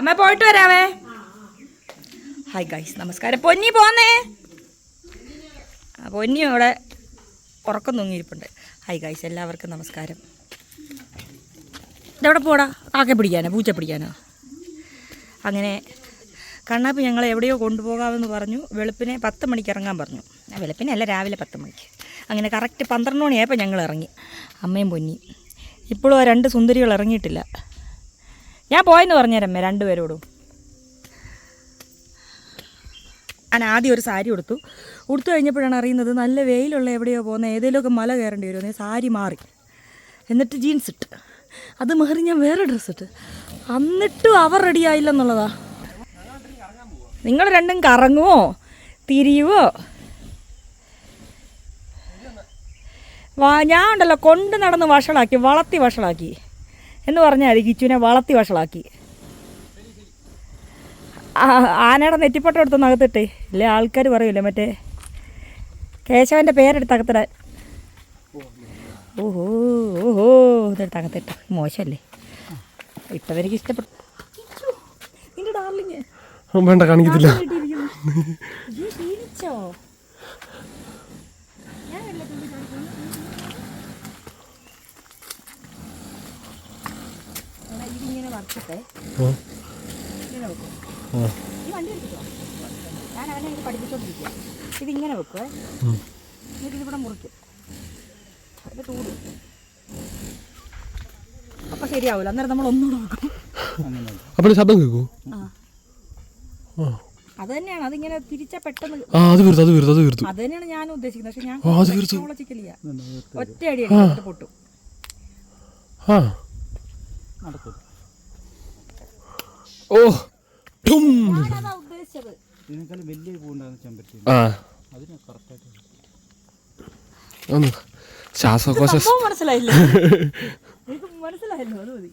അമ്മ പോയിട്ട് വരാവേ. Hi guys, നമസ്കാരം. പൊന്നി പോന്നേ. പൊന്നി അവിടെ ഉറക്കം തൂങ്ങിയിരിപ്പുണ്ട്. ഹായ് ഗൈസ്, എല്ലാവർക്കും നമസ്കാരം. ഇതെവിടെ പോടാ? കാക്ക പിടിക്കാനോ പൂച്ച പിടിക്കാനോ? അങ്ങനെ കണ്ണാപ്പി ഞങ്ങളെ എവിടെയോ കൊണ്ടുപോകാമെന്ന് പറഞ്ഞു. വെളുപ്പിനെ 10 മണിക്ക് ഇറങ്ങാൻ പറഞ്ഞു. വെളുപ്പിനല്ല, രാവിലെ 10 മണിക്ക്. അങ്ങനെ കറക്റ്റ് 12 മണിയായപ്പോൾ ഞങ്ങൾ ഇറങ്ങി, അമ്മയും പൊന്നി. ഇപ്പോഴും ആ 2 സുന്ദരികൾ ഇറങ്ങിയിട്ടില്ല. ഞാൻ പോയെന്ന് പറഞ്ഞുതരമ്മേ രണ്ടുപേരോടും. ഞാൻ ആദ്യം ഒരു സാരി ഉടുത്തു കഴിഞ്ഞപ്പോഴാണ് അറിയുന്നത് നല്ല വെയിലുള്ള എവിടെയോ പോകുന്ന ഏതെങ്കിലുമൊക്കെ മല കയറേണ്ടി വരുമെന്ന്. സാരി മാറി, എന്നിട്ട് ജീൻസ് ഇട്ട്, അത് മാറി ഞാൻ വേറെ ഡ്രസ്സ് ഇട്ട്, എന്നിട്ടും അവർ റെഡിയായില്ലെന്നുള്ളതാ. നിങ്ങൾ രണ്ടും കറങ്ങുമോ തിരിയുവോ? ഞാൻ ഉണ്ടല്ലോ കൊണ്ട് നടന്ന് വഷളാക്കി, വളർത്തി വഷളാക്കി എന്ന് പറഞ്ഞാൽ മതി. കിച്ചുവിനെ വളർത്തി വഷളാക്കി. ആനയുടെ നെറ്റിപ്പട്ടം എടുത്തൊന്ന് അകത്തിട്ടേ, ഇല്ലേ ആൾക്കാർ പറയൂലേ മറ്റേ കേശവൻ്റെ പേരെടുത്ത് അകത്തിടാൻ. ഓഹോ ഓഹോ, ഇതെടുത്ത് അകത്തിട്ട മോശമല്ലേ? ഇപ്പം എനിക്ക് ഇഷ്ടപ്പെട്ടു. നിന്റെ ഡാർലിങ് വേണ്ട, കാണിക്കത്തില്ല. ഇതിങ്ങനെ വറക്കട്ടെ, ഇങ്ങനെ വെക്കും. ഈ വണ്ടി എടുത്തിട്ടോ, ഞാൻ അവനെ ഇത് പഠിപ്പിച്ചോണ്ടിരിക്കുക. ഇതിങ്ങനെ വെക്കുവേ, എന്നിട്ട് ഇതിവിടെ മുറിക്കും, അതിൻ്റെ തൂടും. അപ്പം ശരിയാവില്ല, അന്നേരം നമ്മൾ ഒന്നുകൂടെ വെക്കും. അപ്പോൾ ശബ്ദം കേൾക്കൂ. അത് തന്നെയാണ്, അതിങ്ങനെ തിരിച്ചാൽ പെട്ടെന്ന് അത് തന്നെയാണ് ഞാൻ ഉദ്ദേശിക്കുന്നത്. പക്ഷെ ഞാൻ ടെക്നോളജിക്കലിയാ, ഒറ്റ അടിയാണ് പൊട്ടും. ഉദ്ദേശിച്ചത് ശ്വാസകോശ മനസ്സിലായില്ലേ? മനസ്സിലായല്ലോ, അത് മതി.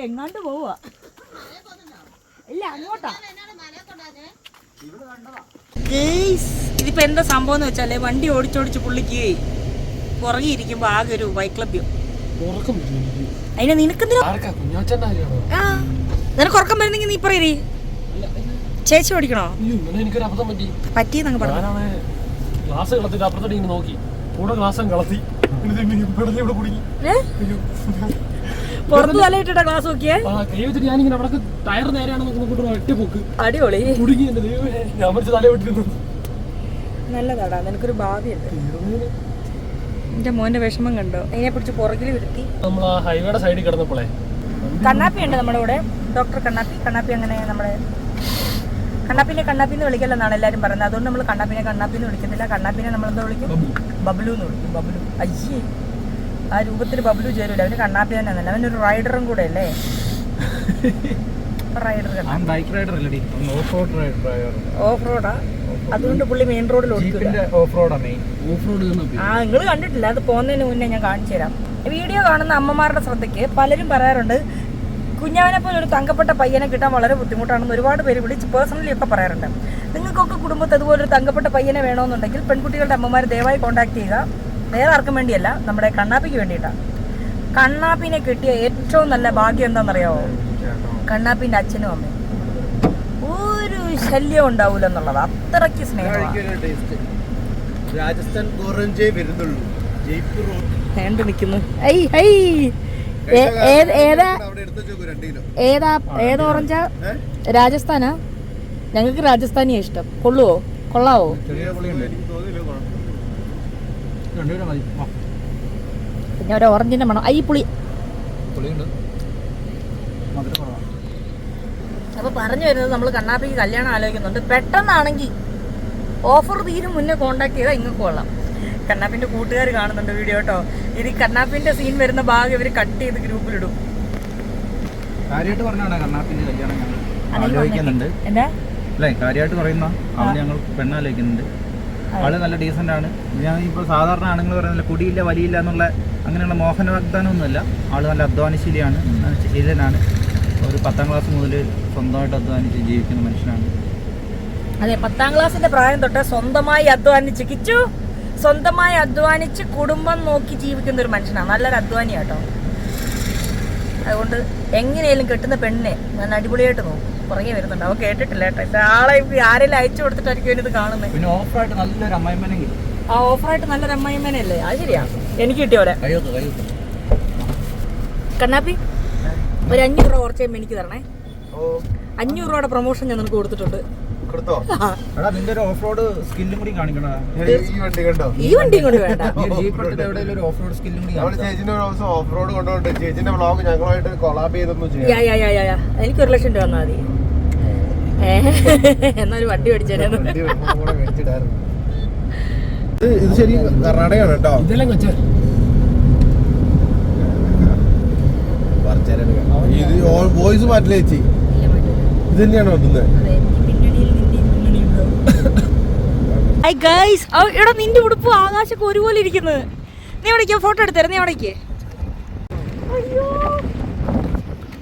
എങ്ങാണ്ട് പോവാ. ഇല്ല, അങ്ങോട്ടാ. ഇതിപ്പോ എന്താ സംഭവം എന്ന് വെച്ചാല്, വണ്ടി ഓടിച്ചോടിച്ച് പുള്ളിക്ക് പുറകിരിക്കുമ്പോ ആകെ ഒരു വൈക്ലഭ്യം. അതിനെ നിനക്കെന്തിനാ നിനക്ക് ഉറക്കം വരുന്നെങ്കിൽ നീ പറയേ, ചേച്ചി ഓടിക്കണോ? പറ്റിയെന്നങ്ങ് പറഞ്ഞു. പുറത്ത് തലയിട്ടിട്ട ക്ലാസ് നോക്കിയേ. അടിപൊളി, നല്ലതാടാ, നിനക്കൊരു ഭാവിയുണ്ട്. എന്റെ മോന്റെ വിഷമം കണ്ടോ? അതിനെ പിടിച്ച് പുറകിൽ വരുത്തി. ഹൈവേയുടെ സൈഡിൽ കിടന്നപ്പോളേ കണ്ണാപ്പി ഉണ്ട് നമ്മുടെ കൂടെ, ഡോക്ടർ കണ്ണാപ്പി. അങ്ങനെ നമ്മുടെ കണ്ണാപ്പിന്ന് വിളിക്കല്ലെന്നാണ് എല്ലാവരും പറയുന്നത്. അതുകൊണ്ട് നമ്മൾ കണ്ണാപ്പിന്ന് വിളിക്കുന്നില്ല. കണ്ണാപ്പിനെ നമ്മളെന്താ വിളിക്കും? ബബ്ലു എന്ന് വിളിക്കും. ബബ്ലു. അയ്യേ, ആ രൂപത്തിൽ ബബ്ലു ചേരൂല. അവന് കണ്ണാപ്പി തന്നെ അല്ല, അവനൊരു റൈഡറും കൂടെ അല്ലേ? ഓഫ് റോഡാ, അതുകൊണ്ട് പുള്ളി മെയിൻ റോഡിൽ ഓടിക്കില്ല. നിങ്ങൾ കണ്ടിട്ടില്ല, അത് പോകുന്നതിന് മുന്നേ ഞാൻ കാണിച്ചു തരാം. വീഡിയോ കാണുന്ന അമ്മമാരുടെ ശ്രദ്ധയ്ക്ക് പലരും പറയാറുണ്ട്, കുഞ്ഞാവനെ പോലെ ഒരു തങ്കപ്പെട്ട പയ്യനെ കിട്ടാൻ വളരെ ബുദ്ധിമുട്ടാണെന്ന് ഒരുപാട് പേര് വിളിച്ച് പേഴ്സണലി ഒക്കെ പറയാറുണ്ട്. നിങ്ങൾക്കൊക്കെ കുടുംബത്തിൽ അതുപോലെ ഒരു തങ്കപ്പെട്ട പയ്യനെ വേണമെന്നുണ്ടെങ്കിൽ പെൺകുട്ടികളുടെ അമ്മമാർ ദയവായി കോൺടാക്ട് ചെയ്യുക. വേറെ ആർക്കും വേണ്ടിയല്ല, നമ്മുടെ കണ്ണാപ്പിക്ക് വേണ്ടിയിട്ടാണ്. കണ്ണാപ്പിനെ കിട്ടിയ ഏറ്റവും നല്ല ഭാഗ്യം എന്താണെന്നറിയാമോ? കണ്ണാപ്പിൻ്റെ അച്ഛനും അമ്മയും ഒരു ശല്യം ഉണ്ടാവൂല എന്നുള്ളത്. അത്രയ്ക്ക് സ്നേഹമാണ്. നിൽക്കുന്നു. ഏത് ഓറഞ്ചാ? രാജസ്ഥാനാ? ഞങ്ങൾക്ക് രാജസ്ഥാനിയാ ഇഷ്ടം. കൊള്ളാവോ? പിന്നെ ഒരു ഓറഞ്ചിന്റെ മണം. പുളി. അപ്പൊ പറഞ്ഞു വരുന്നത്, നമ്മൾ കണ്ണാപ്പിക്ക് കല്യാണം ആലോചിക്കുന്നുണ്ട്. പെട്ടെന്നാണെങ്കിൽ ഓഫർ തീരും മുന്നേ കോണ്ടാക്ട് ചെയ്താൽ ഇങ്ങക്ക് കൊള്ളാം. കണ്ണാപ്പിന്റെ കൂട്ടുകാർ കാണുന്നുണ്ട് വീഡിയോ കേട്ടോ. ഇത് കണ്ണാപ്പിന്റെ സീൻ വരുന്ന ഭാഗം ഇവര് കട്ട് ചെയ്ത് ഗ്രൂപ്പിലിടും. കാര്യമായിട്ട് പറഞ്ഞാണ് കണ്ണാപ്പിന്റെ കല്യാണം ആലോചിക്കുന്നുണ്ട്. എന്താ കാര്യമായിട്ട് പറയുന്ന അവന് ഞങ്ങൾ പെണ്ണാലോചിക്കുന്നുണ്ട്. ആള് നല്ല ഡീസന്റ് ആണ്. ഞാൻ ഇപ്പോൾ സാധാരണ ആണുങ്ങൾ പറയുന്നില്ല, കുടിയില്ല വലിയില്ല എന്നുള്ള അങ്ങനെയുള്ള മോഹന വാഗ്ദാനമൊന്നുമല്ല. ആള് നല്ല അധ്വാനശീലിയാണ്, ശീലനാണ്. ഒരു 10ാം ക്ലാസ് മുതൽ സ്വന്തമായിട്ട് അധ്വാനിച്ച് ജീവിക്കുന്ന മനുഷ്യനാണ്. അതെ, 10ാം ക്ലാസ്സിന്റെ പ്രായം തൊട്ട് സ്വന്തമായി അധ്വാനിച്ച് കുടുംബം നോക്കി ജീവിക്കുന്ന ഒരു മനുഷ്യനാണ്. നല്ലൊരു അധ്വാനിയാട്ടോ. അതുകൊണ്ട് എങ്ങനെയാലും കെട്ടുന്ന പെണ്ണിനെ ഞാൻ അടിപൊളിയായിട്ട് നോക്കും. പുറകെ വരുന്നുണ്ട്. അവൻ കേട്ടിട്ടില്ല കേട്ടോ. ഇത് ആളെ ആരെങ്കിലും അയച്ചു കൊടുത്തിട്ടായിരിക്കും ഇത് കാണുന്നത്. പിന്നെ ഓഫറായിട്ട് നല്ലൊരു അമ്മായിമ്മനെ കിട്ടും. ആ ഓഫറായിട്ട് നല്ലൊരു അമ്മായിമ്മേനല്ലേ? അത് ശരിയാ, എനിക്ക് കിട്ടിയ പോലെ. കണ്ണാപ്പി ഒരു 500 രൂപ കുറച്ച് കഴിയുമ്പോൾ എനിക്ക് തരണേ. 500 രൂപയുടെ പ്രൊമോഷൻ ഞാൻ നിനക്ക് കൊടുത്തിട്ടുണ്ട്. നിന്റെ ഒരു ഓഫ് റോഡ് സ്കില്ലും കൂടി കാണിക്കണോ? ഈ വണ്ടിയും കൊണ്ട് വേണ്ട. ഒരു ഓഫ് റോഡ് സ്കില്ലും കൂടി എനിക്ക് 1 ലക്ഷം രൂപ തന്നാൽ മതി. എന്നൊരു വണ്ടി മേടിച്ചേരാ. ഇത് ശരി കർണാടകയാണ് കേട്ടോ. ഇതെല്ലാം കൊച്ചാ ഇത് വോയിസ് മാറ്റില്ല ചേച്ചി. ഇത് തന്നെയാണോ വെക്കുന്നത്? എടാ നിന്റെ ഉടുപ്പ് ആകാശൊക്കെ ഒരുപോലെ ഇരിക്കുന്നത്. നീ എവിടേക്കാ ഫോട്ടോ എടുത്തരാ? നീ എവിടേക്ക്?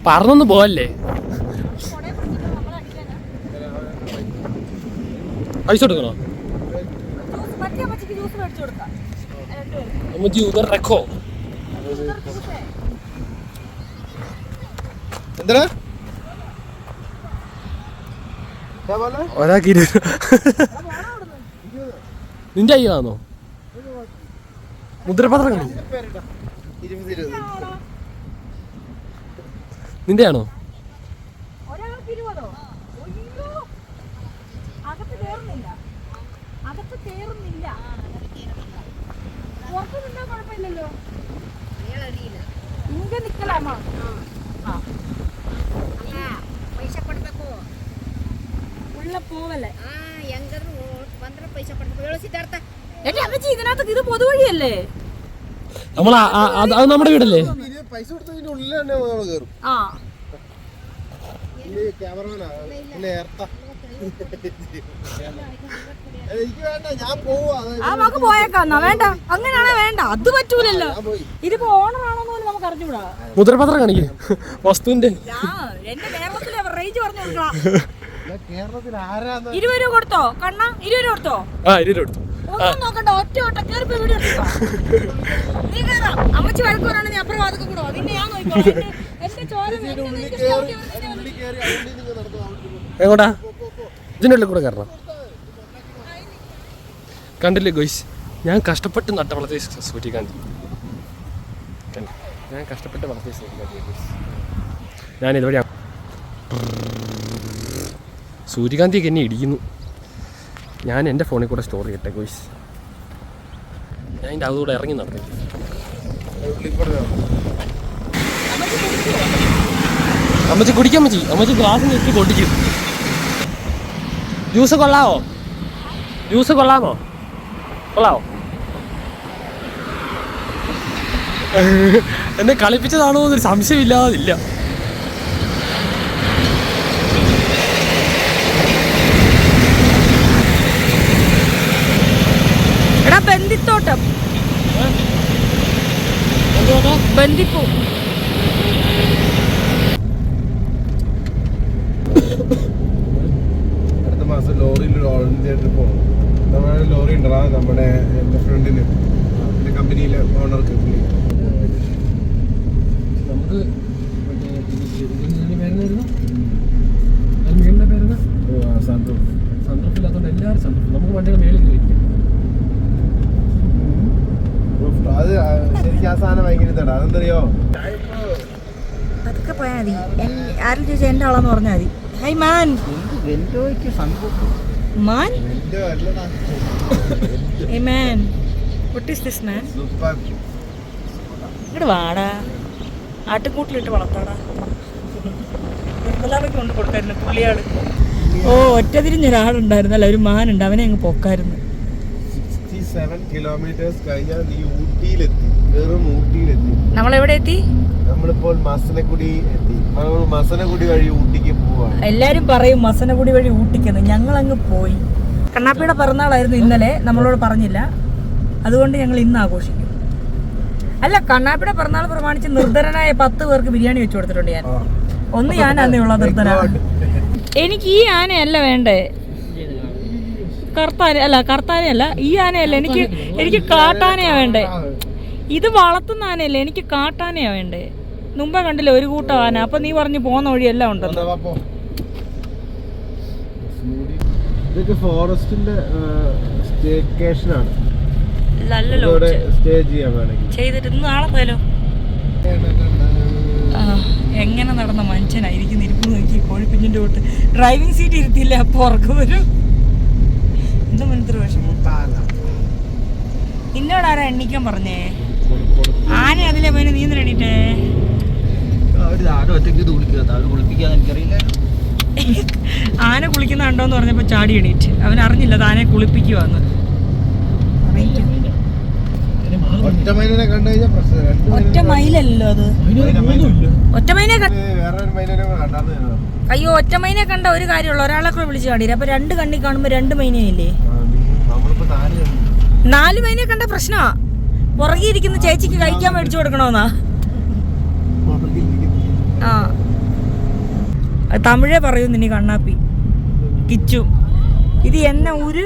പറഞ്ഞൊന്ന് പോവല്ലേ? പൈസ കൊടുക്കണോ? അമ്മച്ചി ഉദർ റെക്കോ. എന്താ ഒരാൾക്ക് 20. നിന്റെ അയ്യാന്നോ മുദ്രപത്രം കളി? നിന്റെ ആണോ? ഇതിനകത്ത് ഇത് പൊതുവഴിയല്ലേ? നമ്മൾ അത് നമ്മുടെ വീടല്ലേ? പൈസ കൊടുത്തതിന്റെ ഉള്ളിൽ തന്നെ കയറും. ക്യാമറമാനാ എനിക്ക് വേണ്ട, ഞാൻ പോവാ. നമുക്ക് പോയേക്കാന്നാ? വേണ്ട, അങ്ങനെയാണെ വേണ്ട. അത് പറ്റൂലല്ലോ. ഇതിപ്പോ ഓണറാണോന്ന് പോലും നമുക്ക് അറിഞ്ഞൂടാ. മുദ്രപത്രം കാണിക്കും വസ്തുവിന്റെ. എന്റെ കേരളത്തിലെ റേഞ്ച് പറഞ്ഞു കൊടുക്കണം. കേരളത്തിൽ ആരാന്ന് 20 രൂപ കൊടുത്തോ? കണ്ണ 20 രൂപ കൊടുത്തോ? 20 രൂപ കൊടുത്തു. ഒന്നും നോക്കണ്ട, ഒറ്റ ഓട്ടം കേറിപ്പോ വീഡിയോ എടുത്തോ. നീ കേറാം. അമ്മച്ചി വഴക്ക് പറയാണെങ്കിൽ നീ അപ്പുറം വാതൊക്കെ കൂടോ. നിന്നെ ഞാൻ നോക്കിക്കോളാം. എന്റെ ചോര എങ്ങോട്ടാ? ഇതിൻ്റെ ഉള്ളിൽ കൂടെ കയറണം. കണ്ടില്ലേ ഗോയ്സ്, ഞാൻ കഷ്ടപ്പെട്ട് നട്ട വളർത്തിയ സൂര്യകാന്തി. ഞാൻ കഷ്ടപ്പെട്ട് വളർത്തിയ സൂര്യകാന്തി ഗോയ്സ്. ഞാനിതുവരെ സൂര്യകാന്തിയൊക്കെ എന്നെ ഇടിക്കുന്നു. ഞാൻ എൻ്റെ ഫോണിൽ കൂടെ സ്റ്റോർ ചെയ്യട്ടെ ഗോയ്സ്. ഞാൻ അതിൻ്റെ അതുകൂടെ ഇറങ്ങി നടന്നു. അമ്മച്ചി കുടിക്കാൻ പറ്റി. അമ്മച്ചി ഗ്ലാസ് ഞെക്കി പൊട്ടിക്കും. ജ്യൂസ് കൊള്ളാമോ? ജ്യൂസ് കൊള്ളാമോ? കൊള്ളാമോ? എന്നെ കളിപ്പിച്ചതാണോ എന്നൊരു സംശയമില്ലാതില്ല. എടാ ബന്ദിത്തോട്ടം, ബന്ദിപ്പൂ. അടുത്ത മാസം ലോറിയിൽ വോളണ്ടിയർ പോകണം. നമ്മുടെ ലോറി ഉണ്ടോ നമ്മുടെ എൻ്റെ ഫ്രണ്ടിന്, എൻ്റെ കമ്പനിയിലെ ഓണർക്ക്. നമുക്ക് സന്തോഷമില്ലാത്തതുകൊണ്ട് എല്ലാവരും സന്തോഷം. നമുക്ക് വണ്ടിയുടെ മേളിൽ കയറിയിരിക്കാം. അത് ശരിക്കും ആ സാധനം ഭയങ്കര ഇതാണ്. അതെന്തറിയോ? അതൊക്കെ പോയാൽ മതി. ആരും ചോദിച്ചാൽ എൻ്റെ ആളാന്ന് പറഞ്ഞാൽ മതി. High man. Man? High man. What is this man? ഇങ്ങോട്ട് വാടാ. ആട്ടുകൂട്ടിലിട്ട് വളർത്താടാ. നിർമ്മലാവയ്ക്ക് കൊണ്ട് കൊടുക്കായിരുന്നു പുള്ളിയാട്. ഓ, ഒറ്റ തിരിഞ്ഞൊരാളുണ്ടായിരുന്നല്ല, ഒരു മാനുണ്ട്. അവനെ അങ്ങ് പൊക്കായിരുന്നു. 67 കിലോമീറ്റേഴ്സ് കഴിഞ്ഞാൽ നീ ഊട്ടിയിലെത്തി. വെറും ഊട്ടിയിലെത്തി. നമ്മളെവിടെ എത്തി? നമ്മളിപ്പോൾ മസനഗുഡി എത്തി. മസനഗുഡി വഴി ഊട്ടിക്ക് പോവാണ്. എല്ലാരും പറയും മസനഗുഡി വഴി ഊട്ടിക്കുന്നത്. ഞങ്ങൾ അങ്ങ് പോയി. കണ്ണാപ്പിയുടെ പിറന്നാളായിരുന്നു ഇന്നലെ, നമ്മളോട് പറഞ്ഞില്ല. അതുകൊണ്ട് ഞങ്ങൾ ഇന്ന് ആഘോഷിക്കും. അല്ല, കണ്ണാപ്പിയുടെ പിറന്നാൾ പ്രമാണിച്ച് നിർധനനായ 10 പേർക്ക് ബിരിയാണി വെച്ചു കൊടുത്തിട്ടുണ്ട് ഞാൻ. ഒന്ന് ഞാനന്നേ ഉള്ള നിർധന. എനിക്ക് ഈ ആനയല്ല വേണ്ടേ, കർത്താനയല്ല ഈ ആനയല്ല, എനിക്ക് കാട്ടാനയാ വേണ്ടേ. ഇത് വളർത്തുന്ന ആനയല്ലേ, എനിക്ക് കാട്ടാനയാ വേണ്ടേ. മുമ്പേ കണ്ടില്ല ഒരു കൂട്ടം ആന. അപ്പൊ നീ പറഞ്ഞു പോകുന്ന വഴിയെല്ലാം ഉണ്ടെന്ന്. ഇതൊക്കെ ഫോറസ്റ്റിന്റെ സ്റ്റേക്കേഷനാണ്. നല്ല സ്റ്റേ ചെയ്യാൻ വേണമെങ്കിൽ ചെയ്തിട്ട് ഇന്ന് നാളെ പോയാലോ? എങ്ങനെ നടന്ന മനുഷ്യനായിരിക്കും ഇരിപ്പ് നോക്കി. കോഴിക്കുഞ്ഞിന്റെ കൂട്ട് ഡ്രൈവിംഗ് സീറ്റ് ഇരുത്തിയില്ല. അപ്പൊ ഉറക്കം വരും. എന്താ മനസ്സിൽ വിഷമം. നിന്നോടാരാ എണ്ണിക്കാൻ പറഞ്ഞേ? ആന അതിലെ പോയി നീ എന്തിനാ എണീറ്റേ? ആന കുളിക്കുന്ന കണ്ടോന്ന് പറഞ്ഞപ്പോ ചാടി എണീറ്റ്. അവൻ അറിഞ്ഞില്ല ആനയെ കുളിപ്പിക്കുവാന്ന്. ഒറ്റ മൈലല്ലോ അത്. ഒറ്റ മൈനെ അയ്യോ ഒറ്റ മൈനെ കണ്ട ഒരു കാര്യമുള്ള ഒരാളെ കൂടെ വിളിച്ചു കാണില്ല. അപ്പൊ 2 കണ്ണി കാണുമ്പോ 2 മൈനയില്ലേ? 4 മൈനെ കണ്ട പ്രശ്നമാ. പുറകിരിക്കുന്ന ചേച്ചിക്ക് കഴിക്കാൻ മേടിച്ചു കൊടുക്കണോന്നാ. ആ തമിഴേ പറയൂ നിന്നെ കണ്ണാപ്പി കിച്ചു. ഇത് എന്നെ ഊര്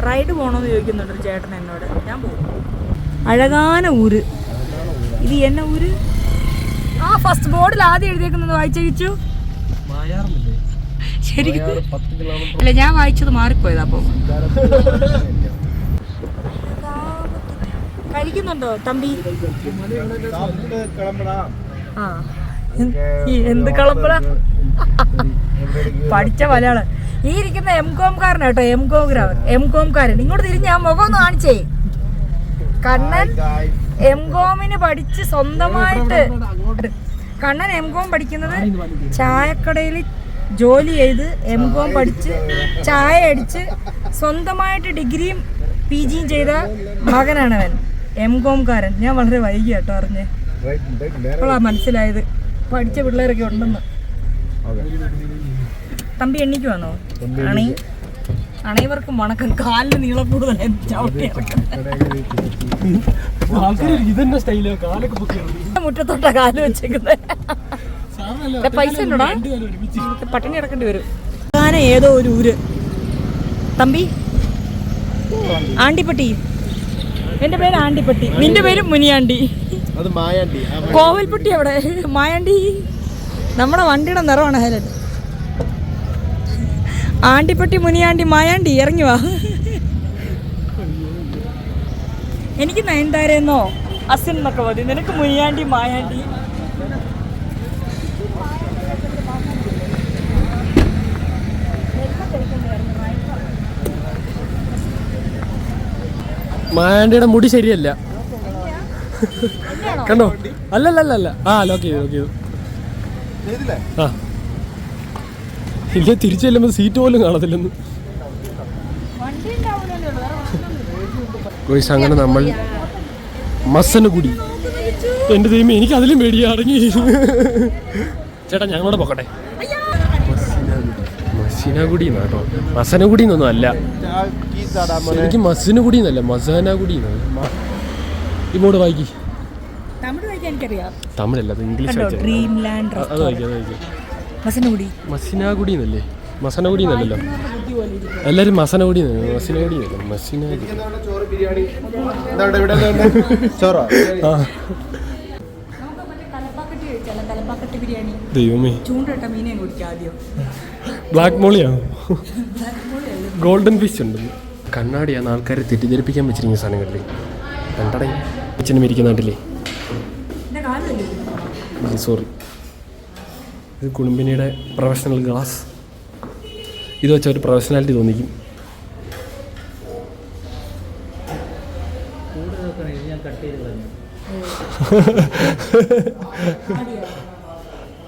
റൈഡ് പോകണമെന്ന് ചോദിക്കുന്നുണ്ട് ഒരു ചേട്ടൻ എന്നോട്. ഞാൻ പോകും. അഴകാന ഊര്. ഇത് എന്നെ ഊര്. ആ ഫസ്റ്റ് ബോർഡിൽ ആദ്യം എഴുതിയേക്കുന്നത് വായിച്ചു ശരിക്കും. അല്ല ഞാൻ വായിച്ചത് മാറിപ്പോയതാ. അപ്പൊ കഴിക്കുന്നുണ്ടോ തമ്പി? ആ എന്ത് കളമ്പട പഠിച്ച മലയാളം. ഈ ഇരിക്കുന്ന എംകോംകാരൻ കേട്ടോ. എംകോംകാരൻ ഇങ്ങോട്ട് തിരിഞ്ഞ് ആ മുഖം ഒന്ന് കാണിച്ചേ. കണ്ണൻ എംകോമിന് പഠിച്ച് സ്വന്തമായിട്ട്. കണ്ണൻ എംകോം പഠിക്കുന്നത് ചായക്കടയിൽ ജോലി ചെയ്ത് എംകോം പഠിച്ച് ചായ അടിച്ച് സ്വന്തമായിട്ട് ഡിഗ്രിയും PGയും ചെയ്ത മകനാണവൻ. എംകോംകാരൻ. ഞാൻ വളരെ വൈകി കേട്ടോ അറിഞ്ഞേ. അപ്പോഴാ മനസ്സിലായത് പഠിച്ച പിള്ളേരൊക്കെ ഉണ്ടെന്ന്. തമ്പി എണ്ണിക്ക് വന്നോ? അണൈവർക്കും വണക്കം. കാലിന് നീളം കൂടുതൽ മുറ്റത്തോട്ട കാല് വെച്ചേക്കുന്നത്. പൈസ ഉണ്ടോടാ? പട്ടിണി കിടക്കേണ്ടി വരും. ഏതോ ഒരു ഊര് തമ്പി. ആണ്ടിപ്പട്ടി. എന്റെ പേര് ആണ്ടിപ്പട്ടി. നിന്റെ പേര് മുനിയാണ്ടി. കോവൽപ്പട്ടി അവിടെ. മായാണ്ടി നമ്മുടെ വണ്ടിയുടെ നിറമാണ് ഹൈലൈറ്റ്. ആണ്ടിപ്പട്ടി മുനിയാണ്ടി മായാണ്ടി ഇറങ്ങി വാ. എനിക്ക് നയൻതാരെന്നോ അസിൻ എന്നൊക്കെ മതി. നിനക്ക് മുനിയാണ്ടി മായാണ്ടി. മായാണ്ടിയുടെ മുടി ശരിയല്ല കണ്ടോ? അല്ലല്ല. ആ ലോക്ക് ചെയ്തു. ആ ഇല്ല തിരിച്ചു ചെല്ലുമ്പോൾ സീറ്റ് പോലും കാണത്തില്ലെന്ന്. അങ്ങനെ നമ്മൾ മസനഗുഡി. എൻ്റെ ദൈവം എനിക്ക് അതിലും പേടിയാ. അടങ്ങി ചേട്ടാ ഞങ്ങളോട് പോക്കട്ടെ. മസനഗുഡി കേട്ടോ. മസനഗുഡി എന്നൊന്നും അല്ല. എനിക്ക് മസനഗുഡി എന്നല്ല മസാനഗുഡി. ഇങ്ങോട്ട് വായിക്കി. തമിഴല്ല അത് ഇംഗ്ലീഷ്. അത് വായിക്കാം. മസിനാഗുഡി എന്നല്ലേ? മസനഗുഡി എന്നല്ലല്ലോ. എല്ലാവരും മസനഗുഡി മസിനാഗുഡി മസിനാഗുഡി. ദൈവമേ ബ്ലാക്ക് മോളിയാ. ഗോൾഡൻ ഫിഷ് ഉണ്ട്. കണ്ണാടിയാണ് ആൾക്കാരെ തെറ്റിദ്ധരിപ്പിക്കാൻ വെച്ചിരിക്കുന്ന സാധനങ്ങളില്ലേ. കണ്ടടേ അച്ഛനും ഇരിക്കുന്ന നാട്ടില്ലേ. സോറി. ഇത് കുടുംബിനിയുടെ പ്രൊഫഷണൽ ഗ്ലാസ്. ഇത് വെച്ച ഒരു പ്രൊഫഷണാലിറ്റി തോന്നിക്കും.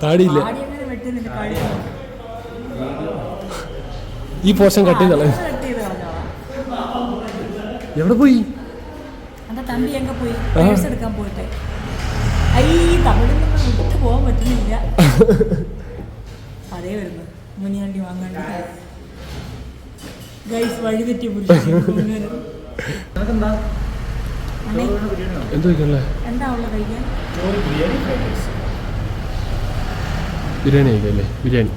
താടിയില്ല. ഈ പോർഷൻ കട്ട് ചെയ്തള. എവിടെ പോയി? തമ്പി എങ്ങ പോയി? എടുക്കാൻ പോയിട്ട് തമിഴിൽ നിന്ന് വിട്ടു പോകാൻ പറ്റുന്നില്ല. അതേ വരുന്നു മുനിയാണ്ടി വാങ്ങാണ്ടി. ഗൈസ് വഴി തെറ്റി എന്താ ഉള്ള കഴിക്കാൻ? ബിരിയാണി കഴിക്കല്ലേ? ബിരിയാണി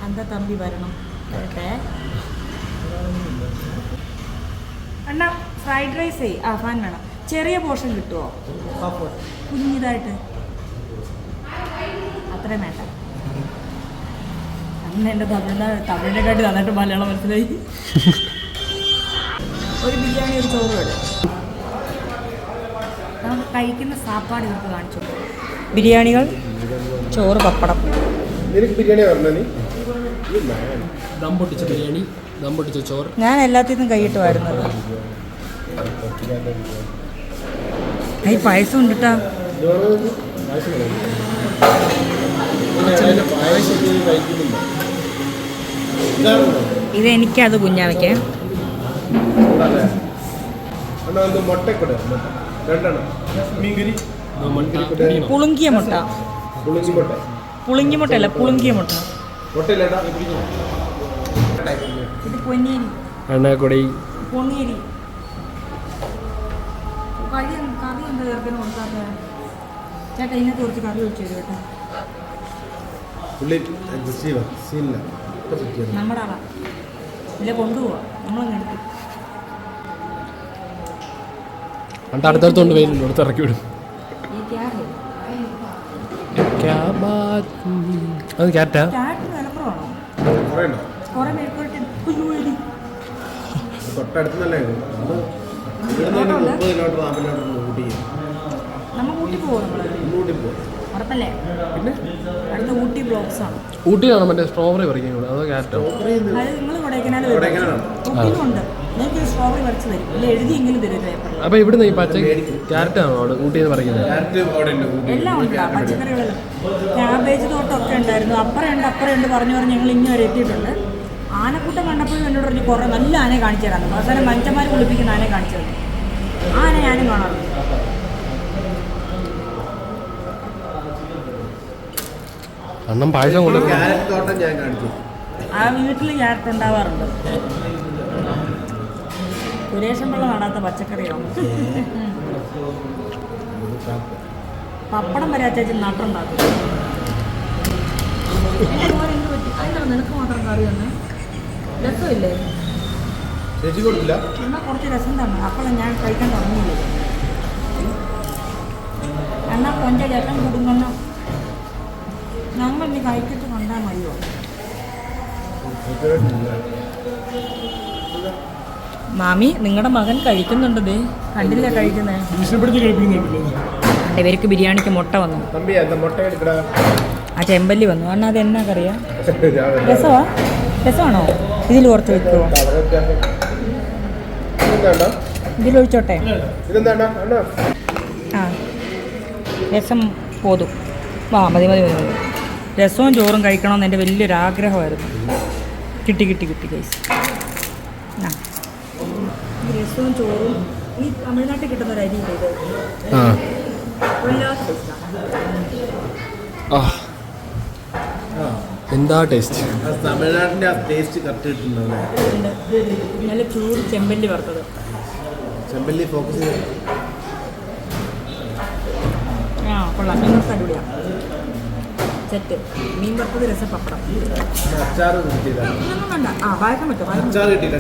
എന്താ തമ്പി വരണം. അണ്ണാ ഫ്രൈഡ് റൈസ് ഫാൻ വേണം. ചെറിയ പോർഷൻ കിട്ടുമോ? കുഞ്ഞിതായിട്ട് അത്രയും വേണ്ട. അന്ന് എൻ്റെ തമിഴിനെക്കാട്ടി നന്നായിട്ട് മലയാളം മനസ്സിലായി. ഒരു ബിരിയാണി ഒരു ചോറ് വേണം. നമുക്ക് കഴിക്കുന്ന സാപ്പാട് ഇവർക്ക് കാണിച്ചു. ബിരിയാണികൾ, ചോറ്, പപ്പടം. നിനക്ക് ബിരിയാണി പറഞ്ഞ നീ ദം പൊട്ടിച്ച ബിരിയാണി, ദം പൊട്ടിച്ച ചോറ്. ഞാൻ എല്ലാത്തിൽ നിന്നും കൈയിട്ട് വരുന്നത്. ഈ പായസം ഉണ്ട് കേട്ടോ. ഇത് എനിക്കത് കുഞ്ഞാവയ്ക്ക്. മുട്ടക്കൂടെ രണ്ടെണ്ണം മീൻകറി പുളുങ്കിയ മുട്ട. പുളുങ്ങിയ മുട്ടയല്ല, പുളുങ്കിയ മുട്ട. ഇത് പൊന്നേരി, അണ്ണാക്കുടി, പൊന്നേരി. കറി എന്താ ചേർക്കുന്ന കൊടുക്കാത്ത ചേട്ടാ? ഇതിനകത്ത് കുറച്ച് കറി ഒഴിച്ചു തരും കേട്ടോ. നമ്മുടെ ആളാ ഇല്ല, കൊണ്ടുപോവാ. നമ്മളങ്ങ് എടുത്തു. എന്നിട്ട് അടുത്തടുത്തോണ്ട് വെയിലുണ്ട്, അടുത്ത് ഇറക്കി വിടും. ഈ ക്യാബ് അത് ക്യാറ്റാ? ക്യാറ്റ് വിലക്കുറവാണോ? കുറെ മേൽക്കോട്ട് തൊട്ടടുത്തല്ലേ നമുക്ക് ഊട്ടി പോവാം. ഉറപ്പല്ലേ? പിന്നെ അടുത്ത ഊട്ടി ബ്ലോഗ്സ് ആണ്. ഊട്ടിയാണ് മറ്റേ സ്ട്രോബെറി പറിക്കുന്നത്, അതോ ക്യാറ്റോ? അത് നിങ്ങൾ കൊടൈക്കനാൽ ഊട്ടിയിലുണ്ട്. നിങ്ങൾക്ക് സ്ട്രോബെറി പറിച്ച് തരും, ഇല്ല എഴുതിയെങ്കിലും തരും പേപ്പറിൽ. അപ്പൊ ഇവിടുന്ന് ഈ പച്ച ക്യാരറ്റാണോ അവിടെ ഊട്ടിന്ന് പറിക്കുന്നത്? എല്ലാം ഉണ്ട്. പച്ചക്കറികളെല്ലാം ക്യാബേജ് തോട്ടമൊക്കെ ഉണ്ടായിരുന്നു. അപ്പുറമുണ്ട് പറഞ്ഞു ഞങ്ങൾ ഇനി വരെ എത്തിയിട്ടുണ്ട്. ആനക്കൂട്ടം കണ്ടപ്പോഴും എന്നോട് പറഞ്ഞു കുറേ നല്ല ആനയെ കാണിച്ചു തരാമെന്ന്. അവസാനം മനുഷ്യന്മാർ കുളിപ്പിക്കുന്ന ആനയെ കാണിച്ചു തന്നു. ആന ഞാനും കാണാറുണ്ട്. അണ്ണം പായസം കൊണ്ട് തോട്ടം ഞാൻ കാണിച്ചു. ആ വീട്ടിൽ ക്യാരറ്റ് ഉണ്ടാവാറുണ്ട്. സുരേഷൻ പിള്ള നടാത്ത പച്ചക്കറിയാണ്. പപ്പടം വരെ അച്ചാച്ചൻ നട്ടുണ്ടാക്കും. അതിനാണ് നിനക്ക് മാത്രം കറി തന്നെ. രസമില്ലേ? ചേച്ചി കൊടുത്തില്ല. എന്നാൽ കുറച്ച് രസം തന്നെ. അപ്പോഴും ഞാൻ കഴിക്കാൻ തുടങ്ങിയില്ലേ. എന്നാൽ കൊഞ്ച ചേട്ടൻ കുടുങ്ങുന്ന ഞങ്ങൾ ഇനി കഴിച്ചിട്ട് കണ്ടാൽ മതിയോ? മാമി നിങ്ങളുടെ മകൻ കഴിക്കുന്നുണ്ടത് കണ്ടില്ല കഴിക്കുന്നേ. ഇവർക്ക് ബിരിയാണിക്ക് മുട്ട വന്നു, ആ ചെമ്പല്ലി വന്നു. കാരണം അത് എന്നാ കറിയാ? രസമാണോ? ഇതിൽ കുറച്ച് വെക്കുമോ? ഇതിലൊഴിച്ചോട്ടെ. ആ രസം പോതും. മതി. രസവും ചോറും കഴിക്കണമെന്ന് എൻ്റെ വലിയൊരു ആഗ്രഹമായിരുന്നു. കിട്ടി ഗൈസ്. ആ രസവും ചോറും ഈ തമിഴ്നാട്ടിൽ കിട്ടുന്ന ഒരു അരി ഇത് എന്താ ടേസ്റ്റ്? തമിഴ്നാടിന്റെ ആ ടേസ്റ്റ് കറക്റ്റ് കിട്ടുന്നുണ്ട്. നല്ല ചൂട് ചെമ്പല്ലി വറുത്തത്. ചെമ്പല്ലി ഫോക്കസ് ചെയ്ത് കൊള്ളാം. മീൻ വറുത്ത അടിപൊളിയാണ്. സെറ്റ്. മീൻ വറുത്തത്, രസം, പപ്പടം. അച്ചാറ് കിട്ടിയതാണ്. ഒന്നും വേണ്ട. പായസം വെച്ചോ. അച്ചാറ് കിട്ടിയില്ല.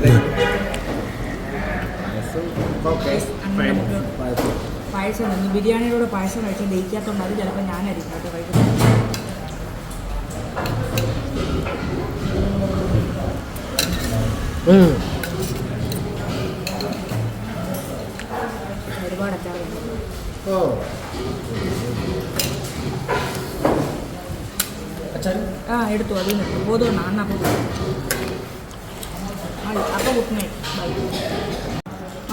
നമുക്ക് പായസം തന്നു. ബിരിയാണിയോട് പായസം കഴിച്ചാൽ ദഹിക്കാത്തതുകൊണ്ട് അത് ചിലപ്പോൾ ഞാനായിരിക്കും കേട്ടോ കഴിക്കുന്നത്. ഒരുപാട് അച്ചാർ എടുത്തു. അതിൽ നിന്ന് പോതുകൊണ്ട് അണ്ണ പോകും. അപ്പോൾ കുട്ടിനെ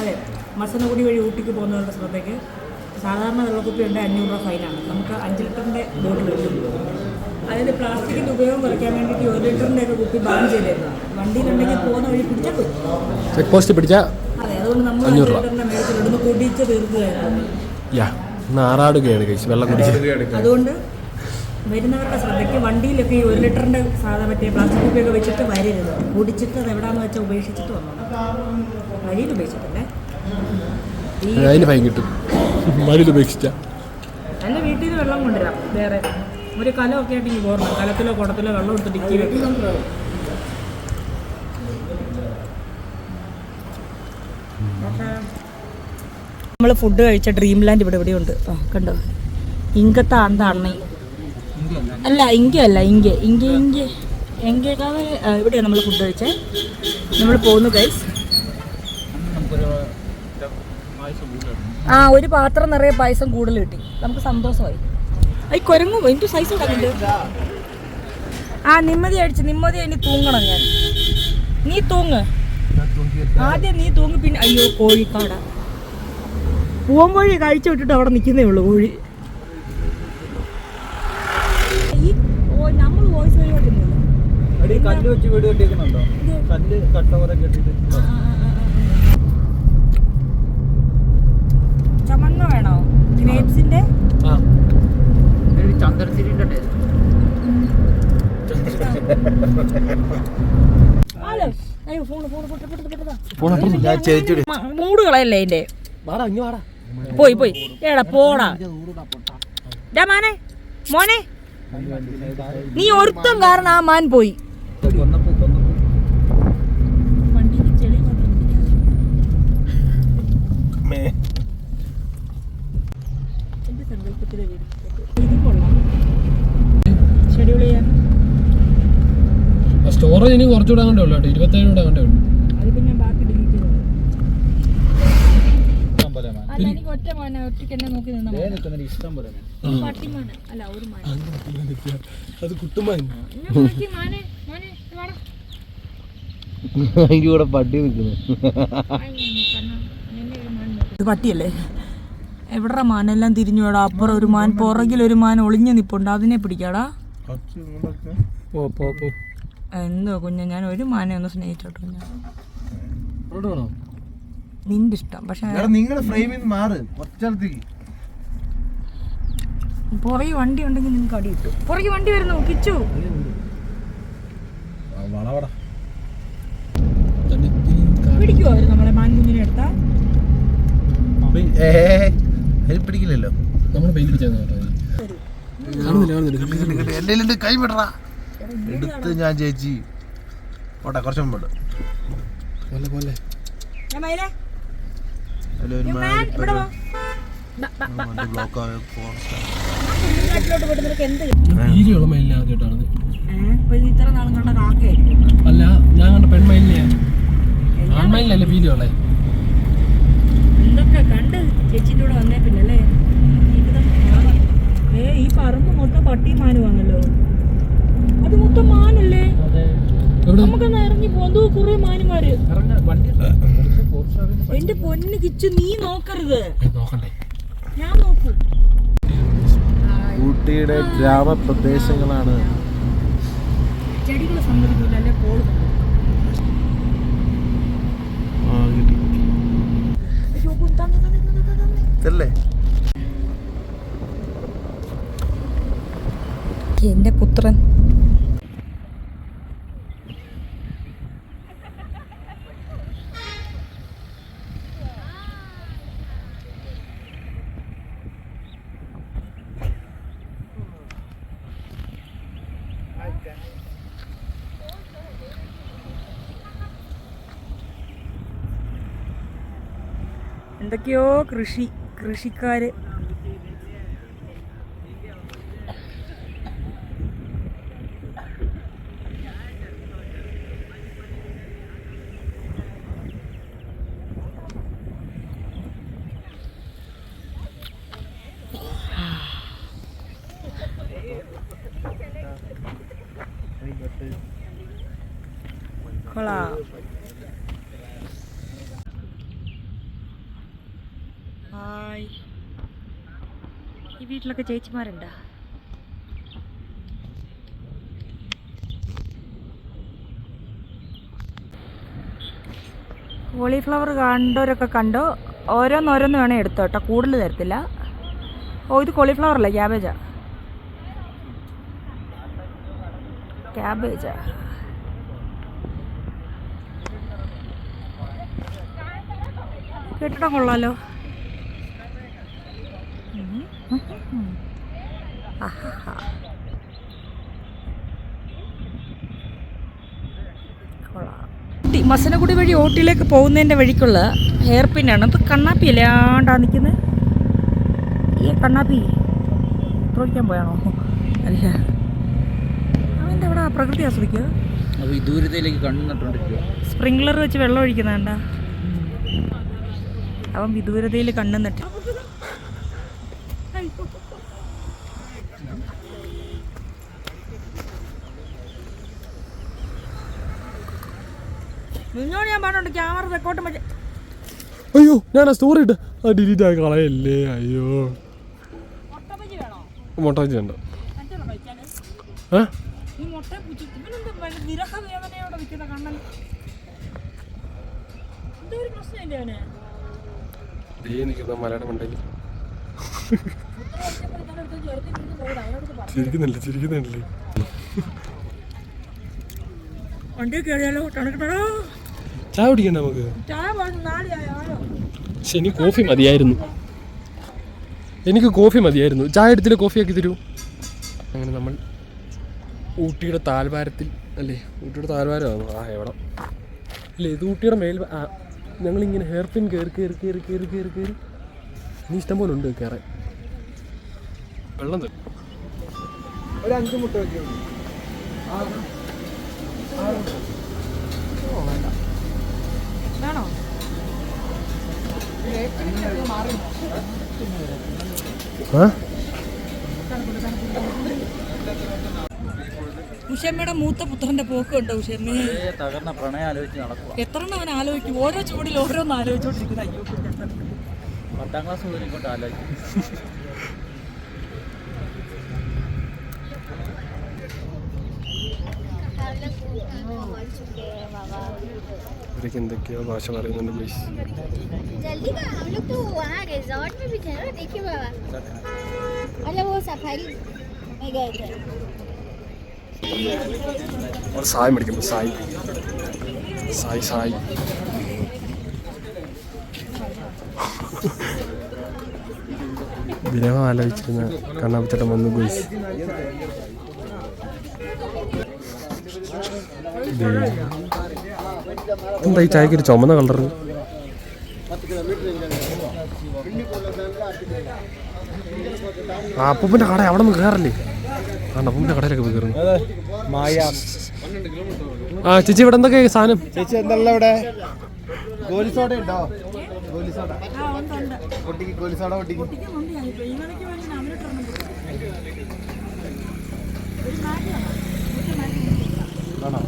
അതെ. മസനഗുടി വഴി ഊട്ടിക്ക് പോകുന്നവരുടെ ശ്രദ്ധയ്ക്ക് സാധാരണ വെള്ളക്കുപ്പി ഉണ്ട് 500 രൂപ ഫൈനാണ്. നമുക്ക് 5 ലിറ്ററിൻ്റെ ബോട്ടിൽ കിട്ടും. അതായത് പ്ലാസ്റ്റിക്കിൻ്റെ ഉപയോഗം കുറയ്ക്കാൻ വേണ്ടിയിട്ട് 1 ലിറ്ററിൻ്റെ ഒക്കെ കുപ്പി ബാൻ ചെയ്തിരുന്നതാണ്. വണ്ടിയിലുണ്ടെങ്കിൽ പോകുന്ന വഴി പിടിച്ചാൽ പോയി. ചെക്ക് പോസ്റ്റ് പിടിച്ചാൽ അതെ. അതുകൊണ്ട് നമ്മൾ 5 ലിറ്ററിൻ്റെ മേടിച്ചിടുന്ന് കുടിച്ച് തീർക്കുകയായിരുന്നു. നാറാടുകയാണ് കഴിച്ച് വെള്ളം കുടിച്ച്. അതുകൊണ്ട് വരുന്നവരുടെ ശ്രദ്ധയ്ക്ക് വണ്ടിയിലൊക്കെ ഈ 1 ലിറ്ററിൻ്റെ സാധാ മറ്റേ പ്ലാസ്റ്റിക് കുപ്പിയൊക്കെ വെച്ചിട്ട് വരരുത്. കുടിച്ചിട്ട് അത് എവിടെയാണെന്ന് വെച്ചാൽ ഉപേക്ഷിച്ചിട്ട് വന്നു. വഴിയിൽ ഉപേക്ഷിച്ചിട്ടല്ലേ അതിന് ഫൈൻ കിട്ടും. വഴിയിൽ ഉപേക്ഷിച്ച എൻ്റെ വീട്ടിൽ നിന്ന് വെള്ളം കൊണ്ടുവരാം. വേറെ ഒരു കലമൊക്കെ ആയിട്ട് ഇങ്ങനെ പോരണം. കലത്തിലോ കുടത്തിലോ വെള്ളം എടുത്ത് ഡിക്കി വെക്കും. നമ്മൾ ഫുഡ് കഴിച്ച ഡ്രീം ലാൻഡ് ഇവിടെ ഉണ്ട്. കണ്ടോ, ഇങ്കത്തെ അന്താണ്. അല്ല ഇങ്കയല്ല, ഇങ്കേക്കാവ് ഇവിടെയാണ് നമ്മൾ ഫുഡ് കഴിച്ചത്. നമ്മൾ പോകുന്നു ഗൈസ്. ഒരു പാത്രം നിറയെ പായസം കൂടുതൽ കിട്ടി, നമുക്ക് സന്തോഷമായി. ഈ കുരങ്ങു എനിക്ക് സൈസ് ഉണ്ടാക്കുന്നുണ്ട്. നിമ്മതി ഇനി തൂങ്ങണം ഞാൻ. നീ തൂങ്ങ് ആദ്യം, നീ തൂങ്ങ്. പിന്നെ അയ്യോ കോഴിക്കാട പൂവൻകോഴി കഴിച്ചു വിട്ടിട്ട് അവിടെ നിൽക്കുന്നേ ഉള്ളൂ കോഴി. നമ്മൾ വോയിസ് കല്ല് വെച്ച് വീട് കെട്ടിക്കുന്നുണ്ടോ? കല്ല് കട്ടവരെ കെട്ടിട്ട് ചമങ്ങ വേണോ? ഗ്രേപ്സിന്റെ ചന്ദനത്തിരിന്റെ ടേസ്റ്റ്. മൂട് കളയല്ലേ അതിന്റെ. പോയി ഏടാ പോടാ മാനെ. മോനെ നീ ഒരുത്തം കാരണം ആ മാൻ പോയി. ഷെഡ്യൂൾ ചെയ്യാൻ സ്റ്റോറേജ് ഇനി കുറച്ചുകൂടെ അങ്ങോട്ടേ ഉള്ളൂ കേട്ടോ, 27 കൂടെ അങ്ങോട്ടേ ഉള്ളൂ. അതിപ്പോ ഞാൻ ബാക്കി ഡിലീറ്റ് ചെയ്തു. അല്ല എനിക്ക് ഒറ്റ മാന ഒറ്റയ്ക്ക് എന്നെ നോക്കി നിന്നാ ഇഷ്ടം പോലെ പട്ടിമാന അല്ല ഒരു മാന. അത് കുട്ടുമാൻ കൂടെ പട്ടി നിൽക്കുന്നു. ഇത് പട്ടിയല്ലേ? എവിടെ മാനെല്ലാം തിരിഞ്ഞു വേടാ. അപ്പുറം ഒരു മാൻ, പുറകിൽ ഒരു മാൻ ഒളിഞ്ഞു നിപ്പുണ്ട്, അതിനെ പിടിക്കാടാ. എന്തോ കുഞ്ഞ, ഞാൻ ഒരു മാനെ ഒന്ന് സ്നേഹിച്ചോട്ടോ. ഞാൻ നിന്റെ ഇഷ്ടം. പക്ഷെ പുറകെ വണ്ടി ഉണ്ടെങ്കിൽ നിനക്ക് അടി കിട്ടും. പുറകെ വണ്ടി വരുന്നു കിച്ചു. പിടിക്കുവോ അവര് നമ്മളെ മാൻ കുഞ്ഞിനെ എടുത്താ? പിടിക്കില്ലല്ലോ. നമ്മള് പെയിന്റ് എന്റെ കൈ വിടറാ എടുത്ത് ഞാൻ ചേച്ചി ഓട്ടെ കുറച്ച് മുമ്പോട്ട്. ഇത്ര നാളും കണ്ട കാക്കയായിരിക്കും. അല്ല, ഞാൻ കണ്ട പെൺമയിലിനെയാ, ആൺമയിലല്ലേ വീലുകളെ. എന്തൊക്കെ കണ്ട് ചേച്ചിന്റെ കൂടെ വന്നേ പിന്നല്ലേ. ഈ പറമ്പ് മൊത്തം പട്ടി മാനുവാണല്ലോ. അത് മൊത്തം മാനല്ലേ? നമുക്കൊന്ന് ഇറങ്ങി പോന്തോ കുറെ മാനുമാര്. എന്റെ പൊന്നു കിച്ചു, നീ നോക്കരുത്, ഞാൻ നോക്കൂ. ഊട്ടിയുടെ ഗ്രാമപ്രദേശങ്ങളാണ്. ചെടികള് സമ്മതിക്കില്ല അല്ലേ? കോള് എന്റെ പുത്രൻ. എന്തൊക്കെയോ കൃഷിക്കാര്. കൊള്ളാം. ഹായ്. ഈ വീട്ടിലൊക്കെ ചേച്ചിമാരുണ്ടാ? കോളിഫ്ലവർ കണ്ടവരൊക്കെ കണ്ടോ? ഓരോന്നോരോന്ന് വേണേൽ എടുത്തോ കേട്ടോ, കൂടുതൽ തരത്തില്ല. ഇത് കോളിഫ്ലവർ അല്ല, ക്യാബേജാ. കെട്ടിടം കൊള്ളാലോ. മസനഗുഡി വഴി ഊട്ടിയിലേക്ക് പോകുന്നതിൻ്റെ വഴിക്കുള്ള ഹെയർ പിന്നാണ്. ഇത് കണ്ണാപ്പിയല്ലേ ആണ്ടാ നിൽക്കുന്നത്? ഈ കണ്ണാപ്പി പ്രോയ്ക്കാൻ പോയാണോ? അല്ല, അവൻ്റെ അവിടെ പ്രകൃതി ആസ്വദിക്കുക. അപ്പോൾ ഈ ദൂരത്തിലേക്ക് കണ്ണു നട്ടുകൊണ്ടിരിക്കുക. സ്പ്രിംഗ്ലർ വെച്ച് വെള്ളം ഒഴിക്കുന്നുണ്ട. അവൻ വിദൂരതയിൽ കണ്ണു നട്ട്. നിന്നോട് ഞാൻ പറഞ്ഞുണ്ട് ക്യാമറ റെക്കോർഡ് മറ്റേ. അയ്യോ ഞാൻ ആ സ്റ്റോറി ഇട്ട് ഡിലീറ്റ് ആയി കളയല്ലേ. അയ്യോ മുട്ടബജി വേണ്ട. മലയാളം മണ്ടയിൽ ചിരിക്കുന്നില്ലേ. വണ്ടിയിൽ കയറിയാലോ? തണുക്കണോ? ചായ കുടിക്കണ്ട നമുക്ക്? ചായ നാളെയായോ? പക്ഷെ എനിക്ക് കോഫി മതിയായിരുന്നു. ചായ എടുത്തില്ല, കോഫി ആക്കി തരൂ. അങ്ങനെ നമ്മൾ ഊട്ടിയുടെ താഴ്വാരത്തിൽ അല്ലേ? ഊട്ടിയുടെ താഴ്വാരമാണോ? ആ എവിടെ അല്ലേ ഇത്? ഊട്ടിയുടെ മേൽ ഞങ്ങളിങ്ങനെ ഹെയർ പിൻ കയറി ഇനി ഇഷ്ടം പോലെ ഉണ്ട് കയറാൻ. വെള്ളം തരും. ഒരു 5 മുട്ട വെക്കും. വേണോ? ഉഷമ്മയുടെ മൂത്ത പുത്രന്റെ പോക്ക് ഉണ്ടോ? ഉഷമ്മ തകർന്ന പ്രണയം ആലോചിച്ച് നടക്കുക. എത്ര അവൻ ആലോചിക്കും? ഓരോ ചൂടിൽ ഓരോന്ന് ആലോചിച്ചോണ്ടിരിക്കുന്നത്. അയ്യോ 10ാം ക്ലാസ് മുതൽ ഇങ്ങോട്ട് ആലോചിക്കും. ഇവരൊക്കെ എന്തൊക്കെയോ ഭാഷ പറയുന്നുണ്ട്. जल्दी का हम लोग तो वहाँ रिजॉर्ट में भी थे ना, देखिए बाबा, मतलब वो सफारी में गए थे. और साई മേടിക്കുമ്പോൾ സായി വിരഹം ആലോചിച്ചിരുന്ന കണ്ണാപ്പിച്ചേട്ടൻ വന്നു ഗോയ്സ്. എന്താ ഈ ചായക്ക് ഒരു ചുമന്ന കളറ്? ആ അപ്പൂപ്പൻ്റെ കട അവിടെ നിന്ന് കയറല്ലേ? ആ അപ്പൂപ്പൻ്റെ കടയിലൊക്കെ പോയി കയറുന്നു. ആ ചേച്ചി ഇവിടെ എന്തൊക്കെ സാധനം? ചേച്ചി എന്തല്ല ഇവിടെ? ഗോലിസോഡ ഉണ്ടോ? ഗോലിസോഡ പൊട്ടിക്ക്, ഗോലിസോഡ പൊട്ടിക്ക്. ആണോ?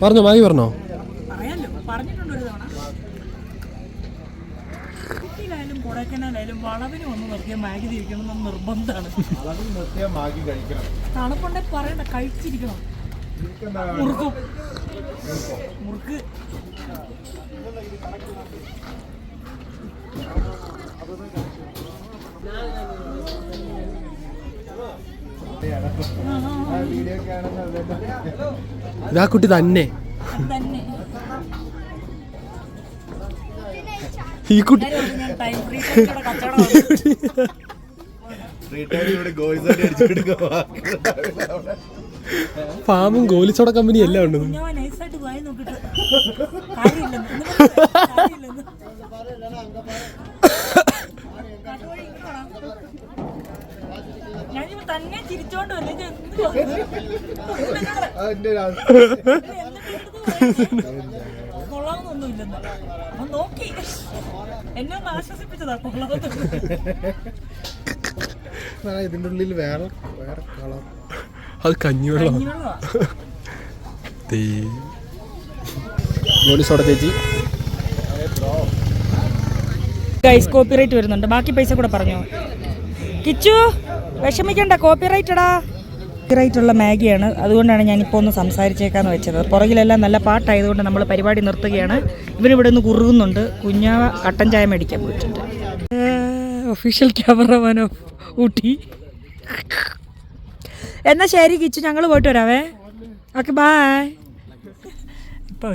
പറഞ്ഞോ മാഗി പറഞ്ഞോ? പറഞ്ഞിട്ടുണ്ട് ഒരു തവണ. ഊട്ടിയിലായാലും കൊടൈക്കനാലായാലും വളവിന് വന്ന് നിർത്തിയ മാഗി തിരിക്കണം എന്ന് നിർബന്ധമാണ്. തണുപ്പുണ്ടെ പറയണ്ട, കഴിച്ചിരിക്കണം. മുറുക്ക് ഇതാ കുട്ടി തന്നെ. തന്നെ ഈ കുട്ടി ടൈം ഫ്രീ കച്ചവടം. ഫാമും ഗോലിച്ചോട കമ്പനി എല്ലാം ഉണ്ട്. ഞാൻ നൈസായിട്ട് പോയി നോക്കിട്ട് കാര്യമില്ലെന്ന്. ഞാനിപ്പോ തന്നെ ചിരിച്ചോണ്ട് വന്നു. കൊള്ളാവുന്നൊന്നും ഇല്ലെന്ന് അവൻ നോക്കി എന്നെ ഒന്ന് ആശ്വസിപ്പിച്ചതാ. കൊള്ളാവുന്ന ഇതിന്റെ ഉള്ളിൽ വേറെ കളർ. അത് കഞ്ഞിവെള്ളം. ഗോലിസോട ചേച്ചി. ഗൈസ് കോപ്പിറൈറ്റ് വരുന്നുണ്ട്. ബാക്കി പൈസ കൂടെ പറഞ്ഞോ. കിച്ചു വിഷമിക്കണ്ട, കോപ്പിറൈറ്റടാ. കോപ്പിറൈറ്റുള്ള മാഗിയാണ്, അതുകൊണ്ടാണ് ഞാനിപ്പോൾ ഒന്ന് സംസാരിച്ചേക്കാന്ന് വെച്ചത്. പുറകിലെല്ലാം നല്ല പാട്ടായതുകൊണ്ട് നമ്മൾ പരിപാടി നിർത്തുകയാണ്. ഇവനിവിടെ നിന്ന് കുറുകുന്നുണ്ട്. കുഞ്ഞാവ കട്ടൻ ചായ മേടിക്കാൻ പോയിട്ടുണ്ട്. Official cameraman of Ooty. എന്നാൽ ശരി കിച്ചു, ഞങ്ങൾ പോയിട്ട് വരാവേ. Okay bye. ഇപ്പോൾ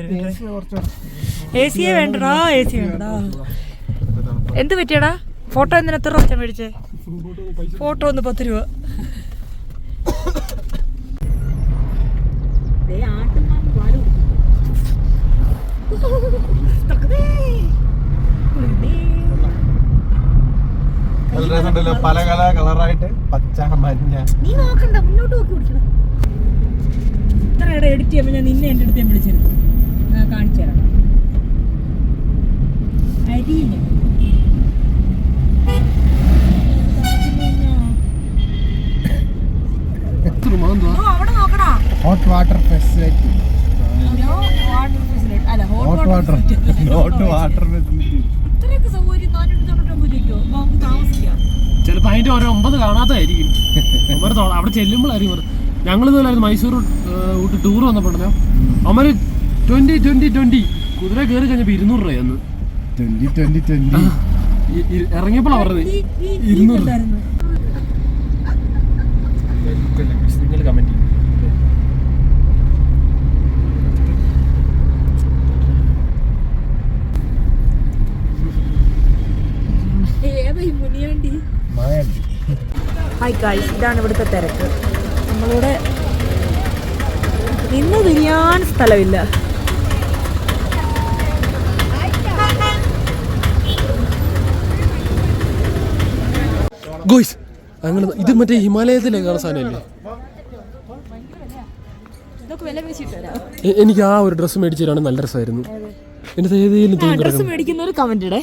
AC വേണ്ടടാ, AC വേണ്ടടാ. എന്ത് പറ്റിയടാ? ഫോട്ടോ എന്തിനാ എത്ര വെച്ചാൽ മേടിച്ചേ? ഫോട്ടോ ഒന്ന് 10 രൂപ. പല കളറായിട്ട് പച്ച മഞ്ഞ. നീ നോക്കണ്ട, മുന്നോട്ട് നോക്കി കുടിക്കണം. ഇത്ര ഇടം എഡിറ്റ് ചെയ്യുമ്പോൾ ഞാൻ നിന്നെ എൻ്റെ അടുത്ത് വിളിച്ചിരുന്നു. കാണിച്ചു തരാം. അരിയില്ല അവിടെ നോക്കണോ? Hot water facility. അല്ല, ഹോട്ട് വാട്ടർ ഫെസിലിറ്റി. ഇത്രയൊക്കെ സൗകര്യം 499 രൂപയ്ക്കോ? നമുക്ക് താമസിക്കാം. ചിലപ്പോൾ അതിൻ്റെ ഓരോ 9 കാണാത്തതായിരിക്കും. അവിടെ ചെല്ലുമ്പോഴായിരിക്കും. ഞങ്ങളിതുപോലായിരുന്നു മൈസൂർ ഊട്ടി ടൂർ വന്നപ്പോഴല്ലോ അവര് 20 കുതിര കയറി കഴിഞ്ഞപ്പോൾ 200 രൂപയെന്ന്. 20 ഇറങ്ങിയപ്പോഴാണ് പറഞ്ഞത് 200 രൂപ. നിങ്ങൾ കമന്റ് ചെയ്യും. ഹായ് ഗായ്സ്, ഇതാണ് ഇവിടുത്തെ തിരക്ക്. നമ്മളിവിടെ നിന്ന് തിരിയാൻ സ്ഥലമില്ല. ഗോയ്സ് അങ്ങനെ ഇത് മറ്റേ ഹിമാലയത്തിലെ കാണുന്ന സാധനമല്ലേ? എനിക്ക് ആ ഒരു ഡ്രസ്സ് മേടിച്ചു തരാണ്. നല്ല രസമായിരുന്നു. എന്നിട്ട് ഏതെങ്കിലും ഡ്രസ്സ് മേടിക്കുന്ന ഒരു കമന്റ് ഇടേ.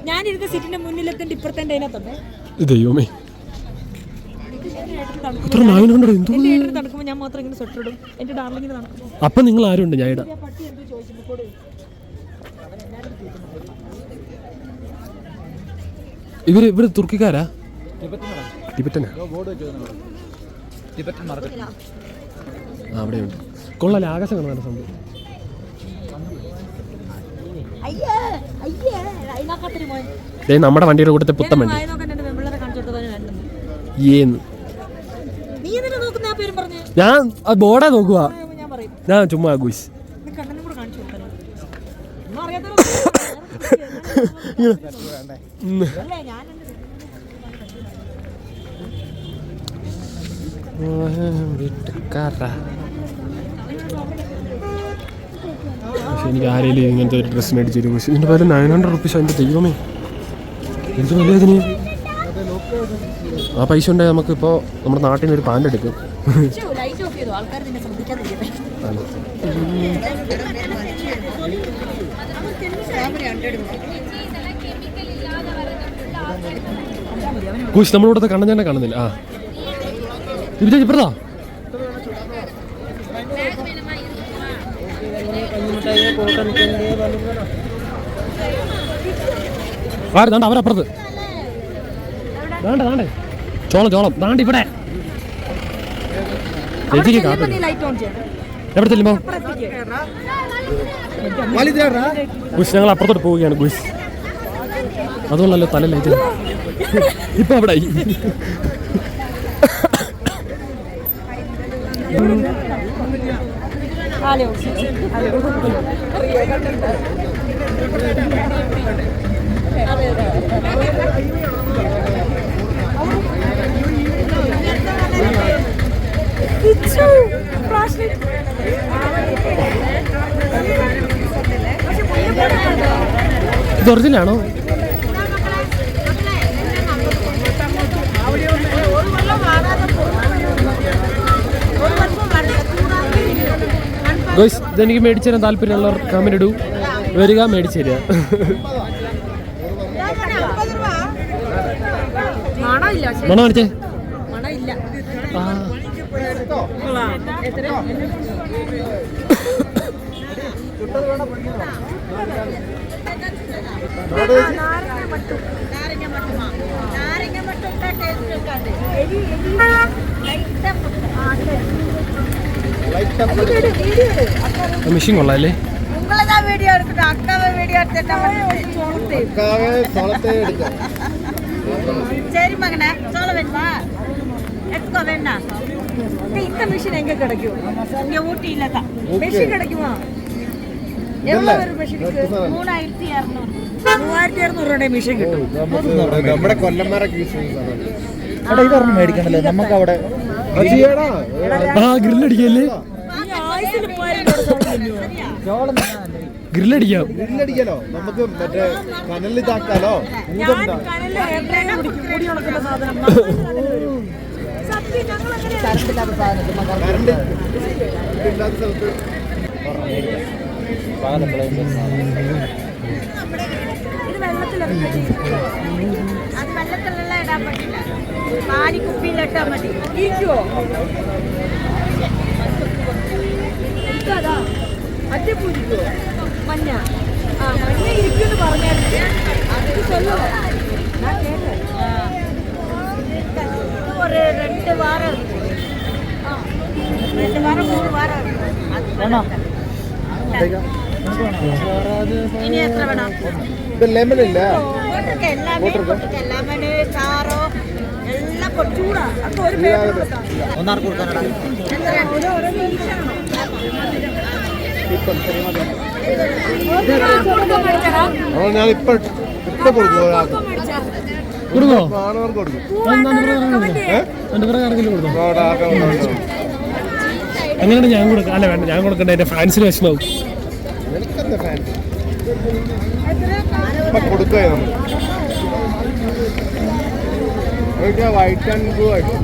ഞാനിരുന്ന സീറ്റിന്റെ മുന്നിലത്തെ ഇപ്പുറത്തെ അതിനകത്തുണ്ട്. ദൈവമേ, എത്ര 900 എന്തോ. നടക്കുമ്പോൾ ഞാൻ മാത്രം ഇങ്ങനെ സ്വെറ്റർ ഇടും. എന്റെ ഡാർലിങ്ങിന് നടക്കുമ്പോൾ അപ്പൊ നിങ്ങൾ ആരുണ്ട്? ഞാൻ ഇടാം. ഇവര് തുർക്കിക്കാരാ? ടിബറ്റനാ? അവിടെയുണ്ട്. കൊള്ളാല്ലേ, ആകാശം കാണാൻ സംഭവം. നമ്മുടെ വണ്ടിയുടെ കൂട്ടത്തെ പുത്തൻ വണ്ടി ഏന്ന്. ഞാൻ ബോർഡാ നോക്കുക. ഞാൻ ചുമ്മാ ഗുയ്സ്. പക്ഷെ എനിക്ക് ആരെങ്കിലും ഇങ്ങനത്തെ ഒരു ഡ്രസ്സ് മേടിച്ചു തരും. പക്ഷെ ഇതിൻ്റെ പേര് 900 റുപ്പീസ്. അതിൻ്റെ ദൈവമേ, എന്ത് വലിയ അതിന്. ആ പൈസ ഉണ്ടെങ്കിൽ നമുക്കിപ്പോൾ നമ്മുടെ നാട്ടിൽ നിന്ന് ഒരു പാൻ്റ് എടുക്കും. കൂശ് നമ്മളിവിടുത്തെ കണ്ണഞ്ചാനെ കാണുന്നില്ല. ആ ഇവിടെ ഇപ്പഴാ ദാണ്ട അവരപ്പുറത്ത്. ദാണ്ടേ ചോളം ദാണ്ട് ഇവിടെ. എവിടെ ചെല്ലുമ്പോ ഗുസ് ഞങ്ങൾ അപ്പുറത്തോട്ട് പോവുകയാണ്. ഗുസ് അതുകൊണ്ടല്ലോ തല ലൈറ്റ് ഇപ്പൊ അവിടെ ഇത് ഒറിജിനലാണോ? ഗോയ്സ് ഇതെനിക്ക് മേടിച്ചു തരാൻ താല്പര്യമുള്ളവർ കമന്റ് ഇടൂ. വരിക, മേടിച്ചു തരിക. മണം കാണിച്ചേ. മിഷൻ കൊള്ളാല്ലേ? சரி மகனே, சோள வேணுமா? எடுத்துக்கோ. வேண்டாம். இந்த மிஷின் எங்க கிடைக்கும்? இங்க ஊட்டியில தான் மிஷின் கிடைக்குமா? எவ்வளவு ஒரு மிஷினுக்கு? 3200. 3200 രൂപയുടെ മിഷൻ കിട്ടും. നമ്മുടെ കൊല്ലന്മാരൊക്കെ യൂസ് ചെയ്യുന്നതാണ്. ഇതൊരെണ്ണം മേടിക്കണല്ലോ നമുക്ക് അവിടെ. ഗ്രില്ലടിക്കല്ലേ? ഗ്രില്ലടിക്കാം. ഗ്രില്ലടിക്കാലോ, നമുക്ക് മറ്റേ കനലിൽ ഇതാക്കാലോ. കറണ്ട് ഇല്ലാത്ത സ്ഥലത്ത് അത് വെള്ളത്തിലെല്ലാം ഇടാൻ പറ്റില്ല, പാനി കുപ്പിയിലിട്ടാൽ മതി. മഞ്ഞ മഞ്ഞ ഇരിക്കുമെന്ന് പറഞ്ഞായിരുന്നു. ஒரு 2 வாரம் இருக்கு. 2 வாரம் 3 வாரம் ഇനി എത്ര വേണം? ഇത് ലെമൺ ഇല്ല, എല്ലാമേ ലെമണ് ചാറോ എല്ലാം ചൂടാ. ഒന്നാർക്ക് കൊടുക്കാനാണ് ഞാൻ ഇപ്പൊ കൊടുക്കും. ഒരാൾക്ക് കൊടുക്കോ? കാണുന്നവർക്ക് കൊടുക്കും. അങ്ങനെയാണ് ഞാൻ കൊടുക്കാം. അല്ല വേണ്ട, ഞാൻ കൊടുക്കണ്ട, എന്റെ ഫാൻസിന് വിഷമാവും. എനിക്കെന്താ ഫാൻസ് ഇപ്പൊ കൊടുക്കുക നമ്മൾ വൈറ്റ് ആൻഡ് ബ്ലൂ ആയിട്ട്.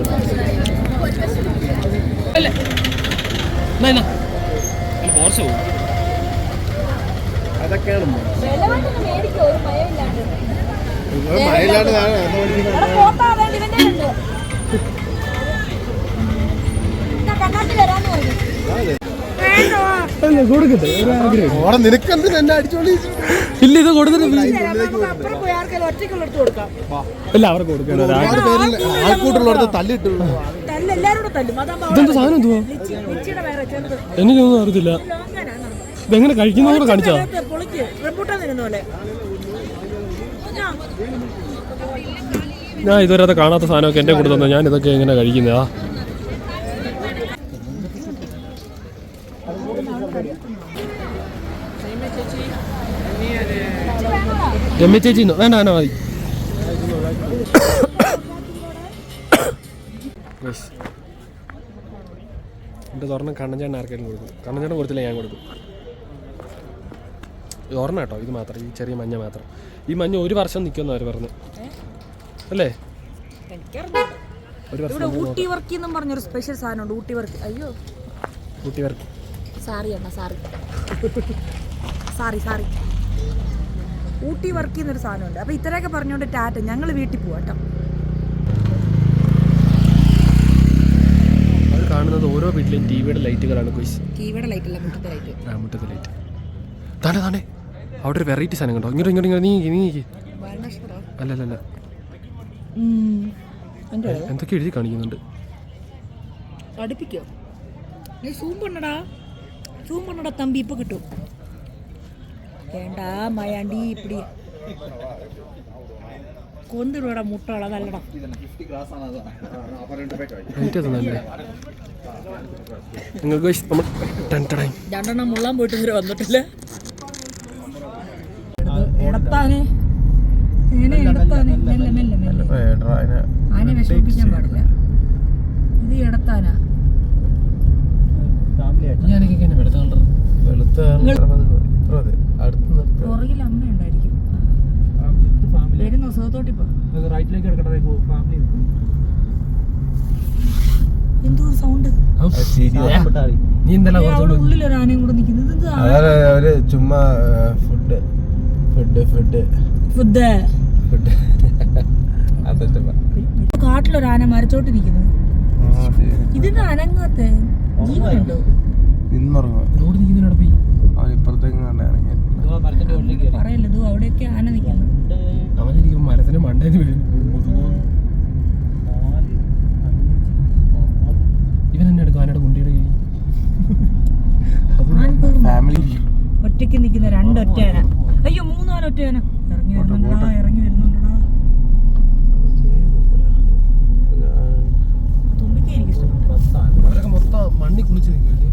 അതൊക്കെയാണ് മഴയില്ലാണ്ട് കൊടുക്കട്ടെ, ഓടെ നിനക്കെന്ത് എന്നെ അടിച്ചോളി. ഇല്ല, ഇത് കൊടുത്തിട്ട് അല്ല അവർക്ക് കൊടുക്കണം. ആൾക്കൂട്ടുള്ളവർക്ക് തല്ലിട്ടു. ഇതെന്താ സാധനം എന്തുവാ? എനിക്കൊന്നും അറിയത്തില്ല. ഇതെങ്ങനെ കഴിക്കുന്ന കൂടെ കാണിച്ചാ? ഞാൻ ഇതുവരെ കാണാത്ത സാധനമൊക്കെ എന്റെ കൂടെ തന്നെ. ഞാൻ ഇതൊക്കെ എങ്ങനെ കഴിക്കുന്നതാ? രമ്യ ചേച്ചി വേണ്ട വേണ്ട മതി. എൻ്റെ തുറന്ന് കണ്ണഞ്ചേട്ടൻ ആർക്കെങ്കിലും കൊടുക്കും. കണ്ണഞ്ചേട്ടൻ കൊടുത്തില്ല, ഞാൻ കൊടുക്കും. ഓർമ്മ കേട്ടോ, ഇത് മാത്രം, ഈ ചെറിയ മഞ്ഞ മാത്രം. ഈ മഞ്ഞ 1 വർഷം നിൽക്കുമെന്ന് അവർ പറഞ്ഞു അല്ലേ? ഊട്ടി വർക്ക് എന്നും പറഞ്ഞൊരു സ്പെഷ്യൽ സാധനമുണ്ട്. ഊട്ടി വർക്ക്. അയ്യോ, ഊട്ടി വർക്ക്. സാറി അണ്ണ, സാറി ഊട്ടി വർക്ക് എന്നൊരു സാധനമുണ്ട്. അപ്പോൾ ഇത്രയൊക്കെ പറഞ്ഞുകൊണ്ട് ടാറ്റ, ഞങ്ങൾ വീട്ടിൽ പോവാം കേട്ടോ. അത് കാണുന്നത് ഓരോ വീട്ടിലെയും ടിവിയുടെ ലൈറ്റുകളാണ്. ടിവിയുടെ ലൈറ്റ് അല്ല, മുറ്റത്തെ ലൈറ്റ്. ആ, മുറ്റത്തെ ലൈറ്റ്. താണ്ടേ അവിടെ ഒരു വെറൈറ്റി സാധനം കണ്ടോ? ഇങ്ങോട്ട് നീ അല്ലല്ല, എന്തൊക്കെ എഴുതി കാണിക്കുന്നുണ്ട്. അടുപ്പിക്കോ? നീ സൂം പണ്ണടാ തമ്പി, ഇപ്പൊ കിട്ടും. വേണ്ടാ മയാണ്ടി, ഇപ്പടി കൊന്നിടൂടാ മുട്ടള നല്ലടാ. നിങ്ങൾക്ക് 2 മുള്ളാൻ പോയിട്ട് ഇവര് വന്നിട്ടില്ല. എടത്താന് മെല്ലെ ആനെ വിഷമിപ്പിക്കാൻ പാടില്ല. ഇത് എടത്താനാ. പുറകിൽ അമ്മ ഉണ്ടായിരിക്കും. വരുന്നോ സുഖത്തോട്ടിപ്പോ? എന്തോ സൗണ്ട്. നീ എന്തെല്ലാം അവിടെ ഉള്ളിലൊരു ആനയും കൂടെ നിൽക്കുന്നത്. അവര് ചുമ്മാ ഫുഡ് കാട്ടിലൊരു ആന മരച്ചോട്ട് നിൽക്കുന്നത്. ഇതിന്റെ അനങ്ങാത്ത ജീവനുണ്ടോ? റോഡ് നിൽക്കുന്നവിടെ പോയി പറയല്ലോ, ഇത് അവിടെയൊക്കെ ആന നിൽക്കുന്നു. അവനെനിക്ക് മരത്തിന് മണ്ടേന്ന് വീഴും. ഇവൻ എന്നെ എടുക്കും ആനയുടെ കുണ്ടിയുടെ കീഴിൽ. ഒറ്റയ്ക്ക് നിൽക്കുന്ന 2 ഒറ്റ ആന. അയ്യോ, 3 ആന ഒറ്റ ആന. ഇറങ്ങി വരുന്നുണ്ടടാ. തുമ്പിക്ക് എനിക്ക് ഇഷ്ടപ്പെട്ടു. അവരൊക്കെ മൊത്തം മണ്ണി കുളിച്ച് നിൽക്കുമല്ലേ?